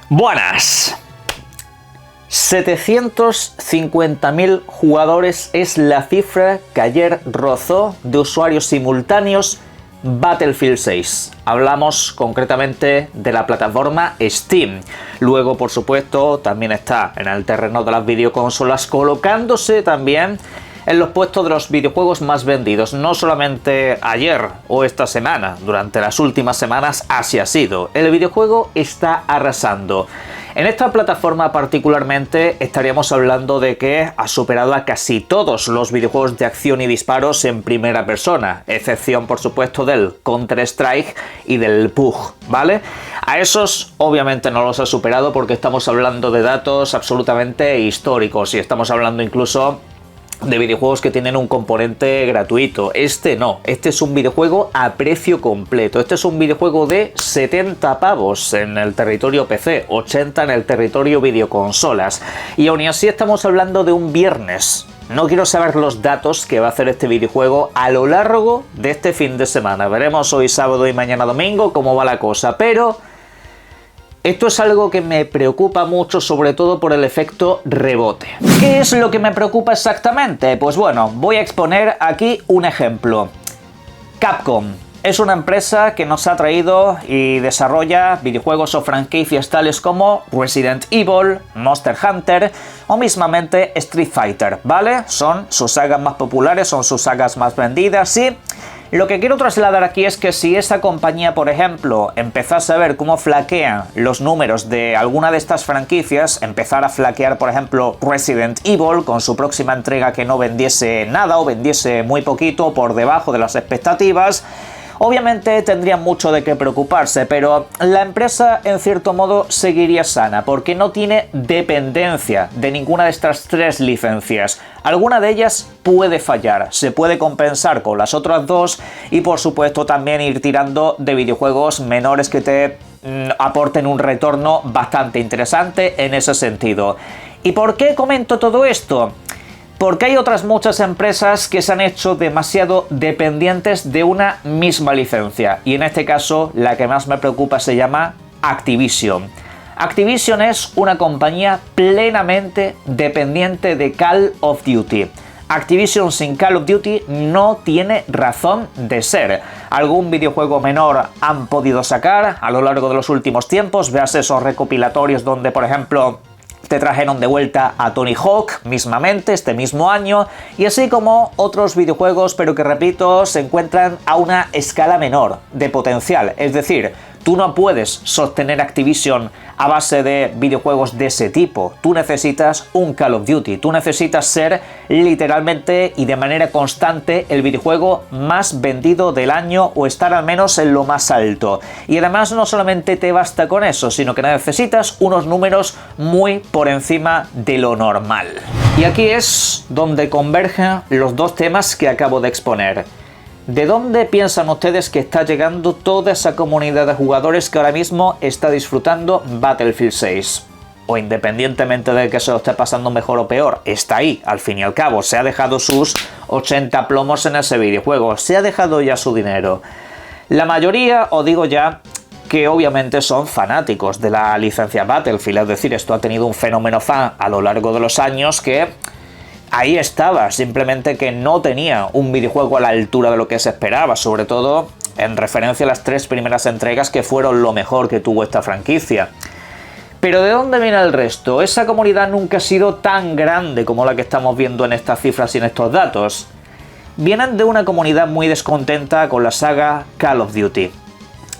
Buenas. 750.000 jugadores es la cifra que ayer rozó de usuarios simultáneos Battlefield 6. Hablamos concretamente de la plataforma Steam. Luego, por supuesto, también está en el terreno de las videoconsolas, colocándose también en los puestos de los videojuegos más vendidos. No solamente ayer o esta semana, durante las últimas semanas así ha sido. El videojuego está arrasando. En esta plataforma particularmente estaríamos hablando de que ha superado a casi todos los videojuegos de acción y disparos en primera persona, excepción por supuesto del Counter-Strike y del PUBG, ¿vale? A esos obviamente no los ha superado porque estamos hablando de datos absolutamente históricos y estamos hablando incluso de videojuegos que tienen un componente gratuito. Este no, este es un videojuego a precio completo. Este es un videojuego de 70 pavos en el territorio PC, 80 en el territorio videoconsolas. Y aún así estamos hablando de un viernes. No quiero saber los datos que va a hacer este videojuego a lo largo de este fin de semana. Veremos hoy sábado y mañana domingo cómo va la cosa, pero esto es algo que me preocupa mucho, sobre todo por el efecto rebote. ¿Qué es lo que me preocupa exactamente? Pues bueno, voy a exponer aquí un ejemplo. Capcom es una empresa que nos ha traído y desarrolla videojuegos o franquicias tales como Resident Evil, Monster Hunter o mismamente Street Fighter, ¿vale? Son sus sagas más populares, son sus sagas más vendidas y lo que quiero trasladar aquí es que si esa compañía, por ejemplo, empezase a ver cómo flaquean los números de alguna de estas franquicias, empezar a flaquear, por ejemplo, Resident Evil con su próxima entrega que no vendiese nada o vendiese muy poquito por debajo de las expectativas, obviamente tendrían mucho de qué preocuparse, pero la empresa en cierto modo seguiría sana porque no tiene dependencia de ninguna de estas tres licencias. Alguna de ellas puede fallar, se puede compensar con las otras dos y por supuesto también ir tirando de videojuegos menores que te aporten un retorno bastante interesante en ese sentido. ¿Y por qué comento todo esto? Porque hay otras muchas empresas que se han hecho demasiado dependientes de una misma licencia. Y en este caso, la que más me preocupa se llama Activision. Activision es una compañía plenamente dependiente de Call of Duty. Activision sin Call of Duty no tiene razón de ser. Algún videojuego menor han podido sacar a lo largo de los últimos tiempos. Veas esos recopilatorios donde, por ejemplo, te trajeron de vuelta a Tony Hawk mismamente este mismo año y así como otros videojuegos, pero que repito, se encuentran a una escala menor de potencial. Es decir, tú no puedes sostener Activision a base de videojuegos de ese tipo. Tú necesitas un Call of Duty. Tú necesitas ser literalmente y de manera constante el videojuego más vendido del año o estar al menos en lo más alto. Y además no solamente te basta con eso, sino que necesitas unos números muy por encima de lo normal. Y aquí es donde convergen los dos temas que acabo de exponer. ¿De dónde piensan ustedes que está llegando toda esa comunidad de jugadores que ahora mismo está disfrutando Battlefield 6? O independientemente de que se lo esté pasando mejor o peor, está ahí, al fin y al cabo, se ha dejado sus 80 plomos en ese videojuego, se ha dejado ya su dinero. La mayoría, os digo ya, que obviamente son fanáticos de la licencia Battlefield, es decir, esto ha tenido un fenómeno fan a lo largo de los años que ahí estaba, simplemente que no tenía un videojuego a la altura de lo que se esperaba, sobre todo en referencia a las tres primeras entregas que fueron lo mejor que tuvo esta franquicia. Pero ¿de dónde viene el resto? Esa comunidad nunca ha sido tan grande como la que estamos viendo en estas cifras y en estos datos. Vienen de una comunidad muy descontenta con la saga Call of Duty.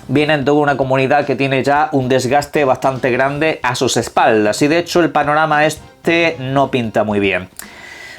Vienen de una comunidad que tiene ya un desgaste bastante grande a sus espaldas y de hecho el panorama este no pinta muy bien.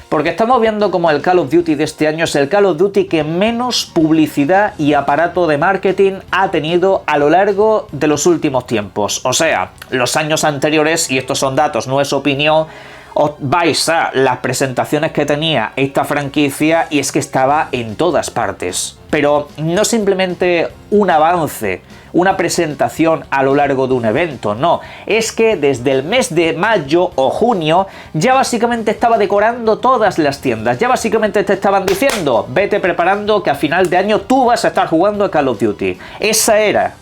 Porque estamos viendo como el Call of Duty de este año es el Call of Duty que menos publicidad y aparato de marketing ha tenido a lo largo de los últimos tiempos. O sea, los años anteriores, y estos son datos, no es opinión, os vais a las presentaciones que tenía esta franquicia y es que estaba en todas partes. Pero no simplemente un avance, una presentación a lo largo de un evento, no. Es que desde el mes de mayo o junio ya básicamente estaba decorando todas las tiendas. Ya básicamente te estaban diciendo, vete preparando que a final de año tú vas a estar jugando a Call of Duty. Esa era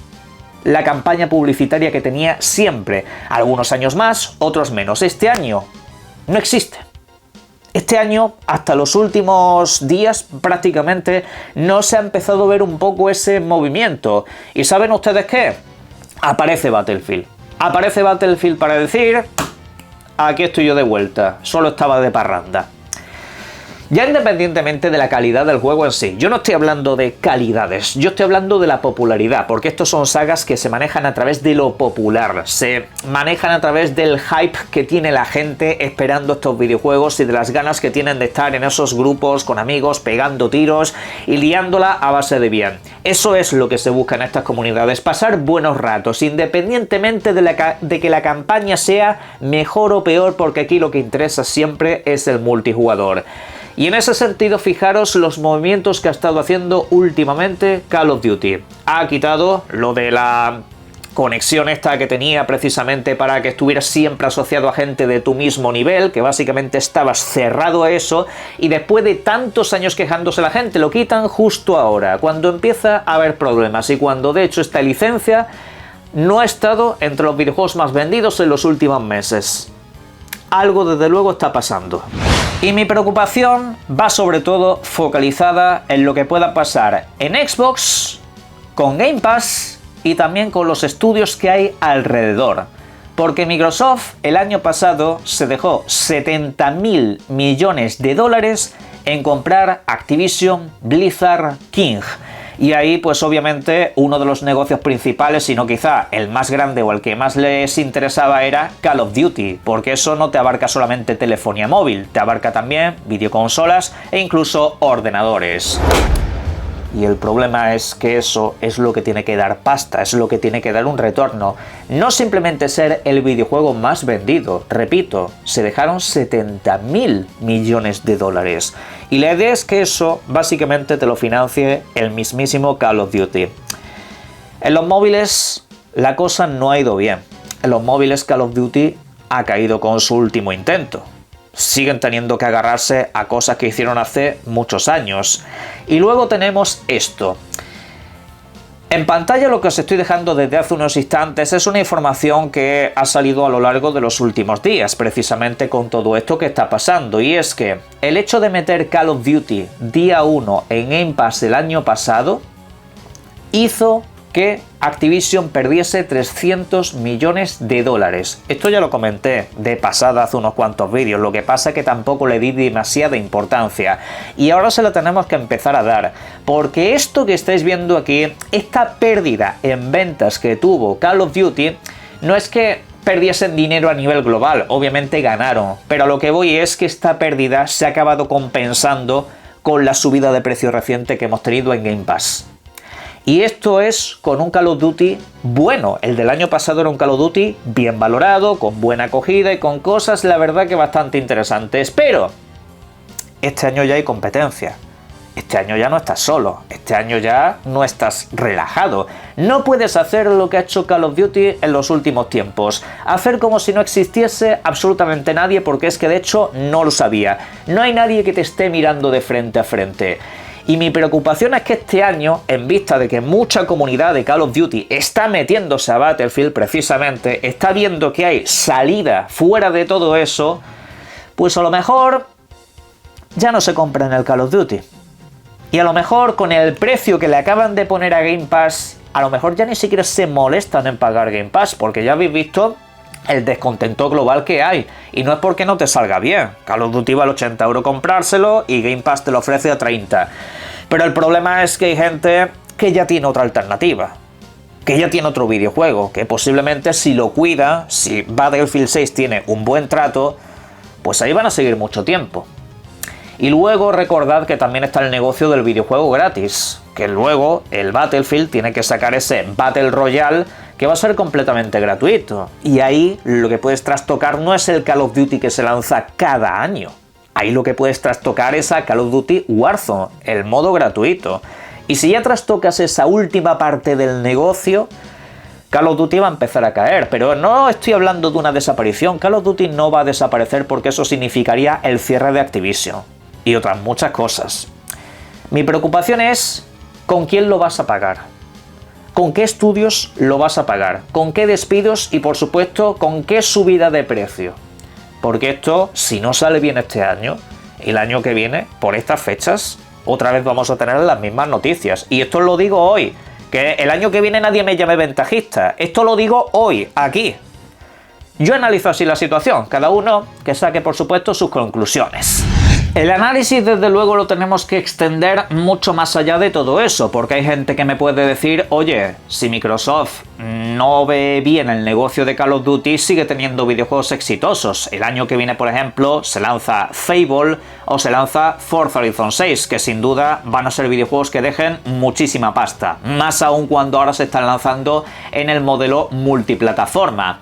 la campaña publicitaria que tenía siempre. Algunos años más, otros menos. Este año no existe. Este año, hasta los últimos días, prácticamente, no se ha empezado a ver un poco ese movimiento. ¿Y saben ustedes qué? Aparece Battlefield. Aparece Battlefield para decir: aquí estoy yo de vuelta, solo estaba de parranda. Ya independientemente de la calidad del juego en sí, yo no estoy hablando de calidades, yo estoy hablando de la popularidad, porque estos son sagas que se manejan a través de lo popular, se manejan a través del hype que tiene la gente esperando estos videojuegos y de las ganas que tienen de estar en esos grupos con amigos pegando tiros y liándola a base de bien. Eso es lo que se busca en estas comunidades, pasar buenos ratos, independientemente de que la campaña sea mejor o peor, porque aquí lo que interesa siempre es el multijugador. Y en ese sentido, fijaros los movimientos que ha estado haciendo últimamente Call of Duty. Ha quitado lo de la conexión esta que tenía precisamente para que estuvieras siempre asociado a gente de tu mismo nivel, que básicamente estabas cerrado a eso, y después de tantos años quejándose la gente, lo quitan justo ahora, cuando empieza a haber problemas y cuando de hecho esta licencia no ha estado entre los videojuegos más vendidos en los últimos meses. Algo desde luego está pasando. Y mi preocupación va sobre todo focalizada en lo que pueda pasar en Xbox, con Game Pass y también con los estudios que hay alrededor. Porque Microsoft el año pasado se dejó 70.000 millones de dólares en comprar Activision Blizzard King. Y ahí pues obviamente uno de los negocios principales, si no quizá el más grande o el que más les interesaba, era Call of Duty, porque eso no te abarca solamente telefonía móvil, te abarca también videoconsolas e incluso ordenadores. Y el problema es que eso es lo que tiene que dar pasta, es lo que tiene que dar un retorno. No simplemente ser el videojuego más vendido, repito, se dejaron 70.000 millones de dólares. Y la idea es que eso básicamente te lo financie el mismísimo Call of Duty. En los móviles la cosa no ha ido bien. En los móviles Call of Duty ha caído con su último intento. Siguen teniendo que agarrarse a cosas que hicieron hace muchos años. Y luego tenemos esto. En pantalla lo que os estoy dejando desde hace unos instantes es una información que ha salido a lo largo de los últimos días, precisamente con todo esto que está pasando. Y es que el hecho de meter Call of Duty día 1 en Game Pass el año pasado hizo que Activision perdiese 300 millones de dólares. Esto ya lo comenté de pasada hace unos cuantos vídeos, lo que pasa es que tampoco le di demasiada importancia. Y ahora se la tenemos que empezar a dar, porque esto que estáis viendo aquí, esta pérdida en ventas que tuvo Call of Duty, no es que perdiesen dinero a nivel global, obviamente ganaron, pero a lo que voy es que esta pérdida se ha acabado compensando con la subida de precio reciente que hemos tenido en Game Pass. Y esto es con un Call of Duty bueno. El del año pasado era un Call of Duty bien valorado, con buena acogida y con cosas, la verdad, que bastante interesantes. Pero este año ya hay competencia. Este año ya no estás solo. Este año ya no estás relajado. No puedes hacer lo que ha hecho Call of Duty en los últimos tiempos. Hacer como si no existiese absolutamente nadie, porque es que de hecho no lo sabía. No hay nadie que te esté mirando de frente a frente. Y mi preocupación es que este año, en vista de que mucha comunidad de Call of Duty está metiéndose a Battlefield precisamente, está viendo que hay salida fuera de todo eso, pues a lo mejor ya no se compran el Call of Duty. Y a lo mejor con el precio que le acaban de poner a Game Pass, a lo mejor ya ni siquiera se molestan en pagar Game Pass, porque ya habéis visto el descontento global que hay. Y no es porque no te salga bien. Call of Duty vale 80 € comprárselo y Game Pass te lo ofrece a 30. Pero el problema es que hay gente que ya tiene otra alternativa, que ya tiene otro videojuego, que posiblemente si lo cuida, si Battlefield 6 tiene un buen trato, pues ahí van a seguir mucho tiempo. Y luego recordad que también está el negocio del videojuego gratis, que luego el Battlefield tiene que sacar ese Battle Royale que va a ser completamente gratuito. Y ahí lo que puedes trastocar no es el Call of Duty que se lanza cada año. Ahí lo que puedes trastocar es a Call of Duty Warzone, el modo gratuito. Y si ya trastocas esa última parte del negocio, Call of Duty va a empezar a caer. Pero no estoy hablando de una desaparición. Call of Duty no va a desaparecer porque eso significaría el cierre de Activision y otras muchas cosas. Mi preocupación es ¿con quién lo vas a pagar? ¿Con qué estudios lo vas a pagar? ¿Con qué despidos? Y por supuesto, ¿con qué subida de precio? Porque esto, si no sale bien este año, el año que viene, por estas fechas, otra vez vamos a tener las mismas noticias. Y esto lo digo hoy, que el año que viene nadie me llame ventajista. Esto lo digo hoy, aquí. Yo analizo así la situación, cada uno que saque por supuesto sus conclusiones. El análisis desde luego lo tenemos que extender mucho más allá de todo eso, porque hay gente que me puede decir, oye, si Microsoft no ve bien el negocio de Call of Duty, sigue teniendo videojuegos exitosos. El año que viene, por ejemplo, se lanza Fable o se lanza Forza Horizon 6, que sin duda van a ser videojuegos que dejen muchísima pasta, más aún cuando ahora se están lanzando en el modelo multiplataforma.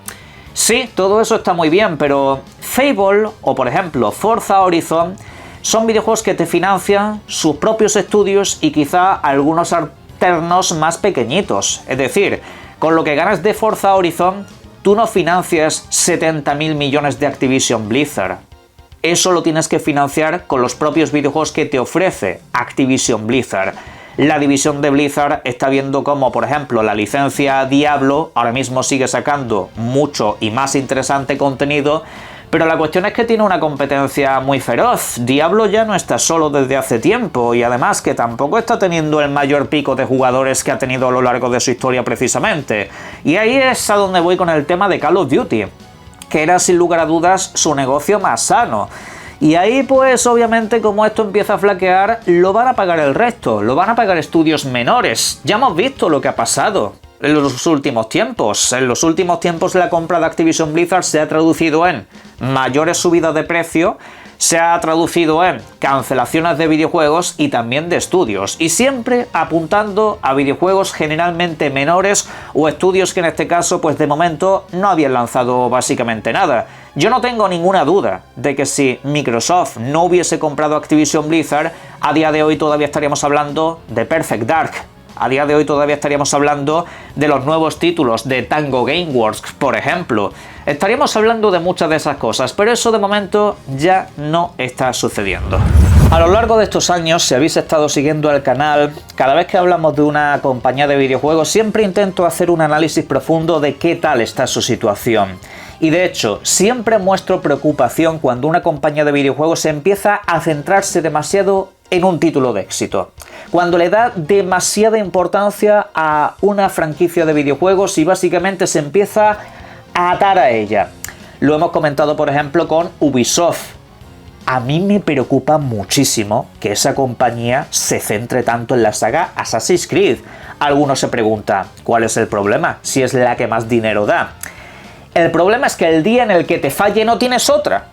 Sí, todo eso está muy bien, pero Fable o por ejemplo Forza Horizon son videojuegos que te financian sus propios estudios y quizá algunos alternos más pequeñitos. Es decir, con lo que ganas de Forza Horizon, tú no financias 70.000 millones de Activision Blizzard. Eso lo tienes que financiar con los propios videojuegos que te ofrece Activision Blizzard. La división de Blizzard está viendo cómo, por ejemplo, la licencia Diablo ahora mismo sigue sacando mucho y más interesante contenido, pero la cuestión es que tiene una competencia muy feroz. Diablo ya no está solo desde hace tiempo y además que tampoco está teniendo el mayor pico de jugadores que ha tenido a lo largo de su historia precisamente. Y ahí es a donde voy con el tema de Call of Duty, que era sin lugar a dudas su negocio más sano. Y ahí pues obviamente como esto empieza a flaquear, lo van a pagar el resto, lo van a pagar estudios menores. Ya hemos visto lo que ha pasado en los últimos tiempos. En los últimos tiempos la compra de Activision Blizzard se ha traducido en mayores subidas de precio, se ha traducido en cancelaciones de videojuegos y también de estudios, y siempre apuntando a videojuegos generalmente menores o estudios que en este caso pues de momento no habían lanzado básicamente nada. Yo no tengo ninguna duda de que si Microsoft no hubiese comprado Activision Blizzard, a día de hoy todavía estaríamos hablando de Perfect Dark. A día de hoy todavía estaríamos hablando de los nuevos títulos de Tango Gameworks, por ejemplo. Estaríamos hablando de muchas de esas cosas, pero eso de momento ya no está sucediendo. A lo largo de estos años, si habéis estado siguiendo el canal, cada vez que hablamos de una compañía de videojuegos, siempre intento hacer un análisis profundo de qué tal está su situación. Y de hecho, siempre muestro preocupación cuando una compañía de videojuegos empieza a centrarse demasiado en un título de éxito. Cuando le da demasiada importancia a una franquicia de videojuegos y básicamente se empieza a atar a ella. Lo hemos comentado por ejemplo con Ubisoft. A mí me preocupa muchísimo que esa compañía se centre tanto en la saga Assassin's Creed. Algunos se preguntan, ¿cuál es el problema? Si es la que más dinero da. El problema es que el día en el que te falle no tienes otra.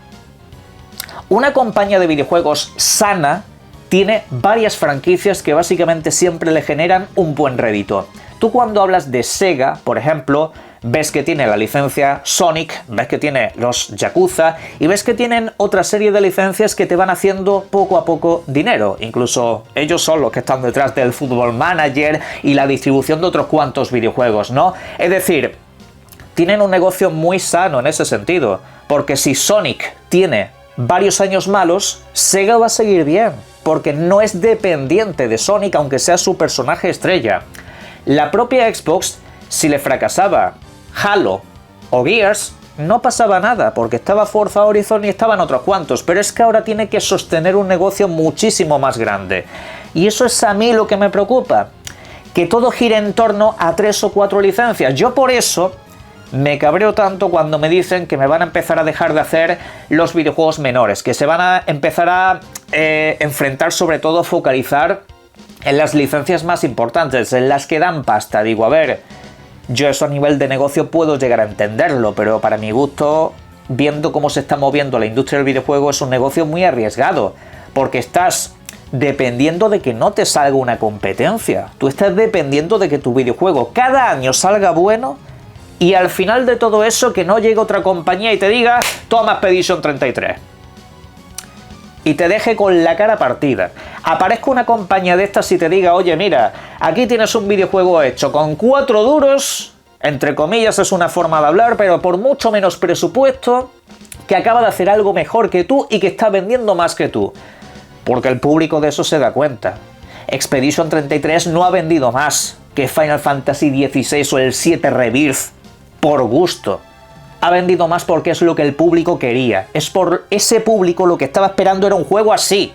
Una compañía de videojuegos sana tiene varias franquicias que básicamente siempre le generan un buen rédito. Tú cuando hablas de Sega, por ejemplo, ves que tiene la licencia Sonic, ves que tiene los Yakuza y ves que tienen otra serie de licencias que te van haciendo poco a poco dinero. Incluso ellos son los que están detrás del Football Manager y la distribución de otros cuantos videojuegos, ¿no? Es decir, tienen un negocio muy sano en ese sentido, porque si Sonic tiene varios años malos, Sega va a seguir bien, porque no es dependiente de Sonic aunque sea su personaje estrella. La propia Xbox, si le fracasaba Halo o Gears, no pasaba nada, porque estaba Forza Horizon y estaban otros cuantos, pero es que ahora tiene que sostener un negocio muchísimo más grande. Y eso es a mí lo que me preocupa, que todo gire en torno a 3 o 4 licencias. Yo por eso me cabreo tanto cuando me dicen que me van a empezar a dejar de hacer los videojuegos menores, que se van a empezar a enfrentar, sobre todo focalizar en las licencias más importantes, en las que dan pasta. Digo, a ver, yo eso a nivel de negocio puedo llegar a entenderlo, pero para mi gusto, viendo cómo se está moviendo la industria del videojuego, es un negocio muy arriesgado, porque estás dependiendo de que no te salga una competencia. Tú estás dependiendo de que tu videojuego cada año salga bueno y al final de todo eso que no llegue otra compañía y te diga toma Expedition 33 y te deje con la cara partida. Aparezca una compañía de estas y te diga, oye mira, aquí tienes un videojuego hecho con 4 duros, entre comillas es una forma de hablar, pero por mucho menos presupuesto, que acaba de hacer algo mejor que tú y que está vendiendo más que tú. Porque el público de eso se da cuenta. Expedition 33 no ha vendido más, que Final Fantasy XVI o el 7 Rebirth, por gusto. Ha vendido más porque es lo que el público quería. Es por ese público lo que estaba esperando era un juego así.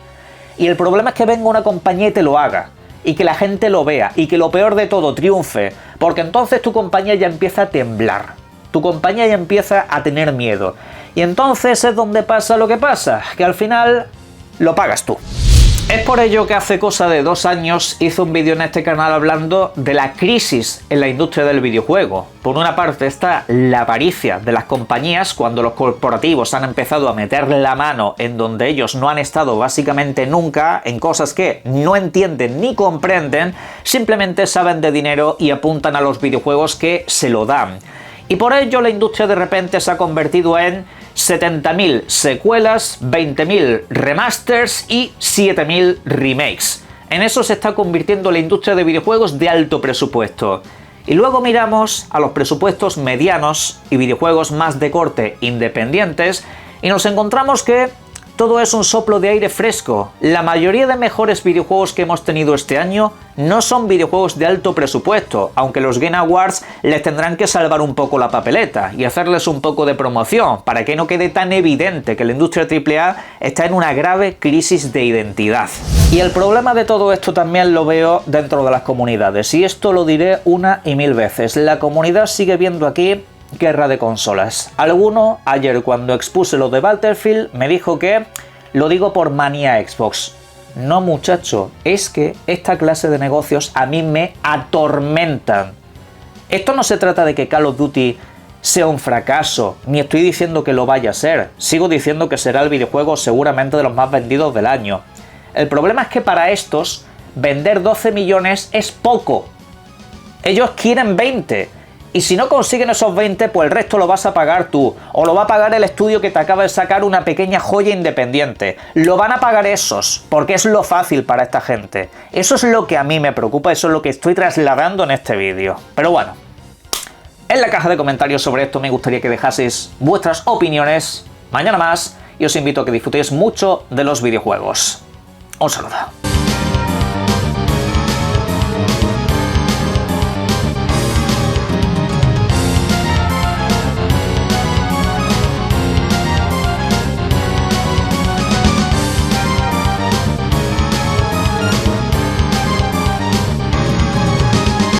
Y el problema es que venga una compañía y te lo haga. Y que la gente lo vea. Y que lo peor de todo triunfe. Porque entonces tu compañía ya empieza a temblar. Tu compañía ya empieza a tener miedo. Y entonces es donde pasa lo que pasa. Que al final lo pagas tú. Es por ello que hace cosa de 2 años hice un vídeo en este canal hablando de la crisis en la industria del videojuego. Por una parte está la avaricia de las compañías cuando los corporativos han empezado a meter la mano en donde ellos no han estado básicamente nunca, en cosas que no entienden ni comprenden, simplemente saben de dinero y apuntan a los videojuegos que se lo dan. Y por ello la industria de repente se ha convertido en 70.000 secuelas, 20.000 remasters y 7.000 remakes. En eso se está convirtiendo la industria de videojuegos de alto presupuesto. Y luego miramos a los presupuestos medianos y videojuegos más de corte independientes y nos encontramos que todo es un soplo de aire fresco. La mayoría de mejores videojuegos que hemos tenido este año no son videojuegos de alto presupuesto, aunque los Game Awards les tendrán que salvar un poco la papeleta y hacerles un poco de promoción para que no quede tan evidente que la industria AAA está en una grave crisis de identidad. Y el problema de todo esto también lo veo dentro de las comunidades, y esto lo diré una y mil veces. La comunidad sigue viendo aquí guerra de consolas. Alguno, ayer cuando expuse lo de Battlefield, me dijo que lo digo por manía Xbox. No, muchacho, es que esta clase de negocios a mí me atormentan. Esto no se trata de que Call of Duty sea un fracaso, ni estoy diciendo que lo vaya a ser. Sigo diciendo que será el videojuego seguramente de los más vendidos del año. El problema es que para estos, vender 12 millones es poco. Ellos quieren 20. Y si no consiguen esos 20, pues el resto lo vas a pagar tú. O lo va a pagar el estudio que te acaba de sacar una pequeña joya independiente. Lo van a pagar esos, porque es lo fácil para esta gente. Eso es lo que a mí me preocupa, eso es lo que estoy trasladando en este vídeo. Pero bueno, en la caja de comentarios sobre esto me gustaría que dejaseis vuestras opiniones. Mañana más, y os invito a que disfrutéis mucho de los videojuegos. Un saludo.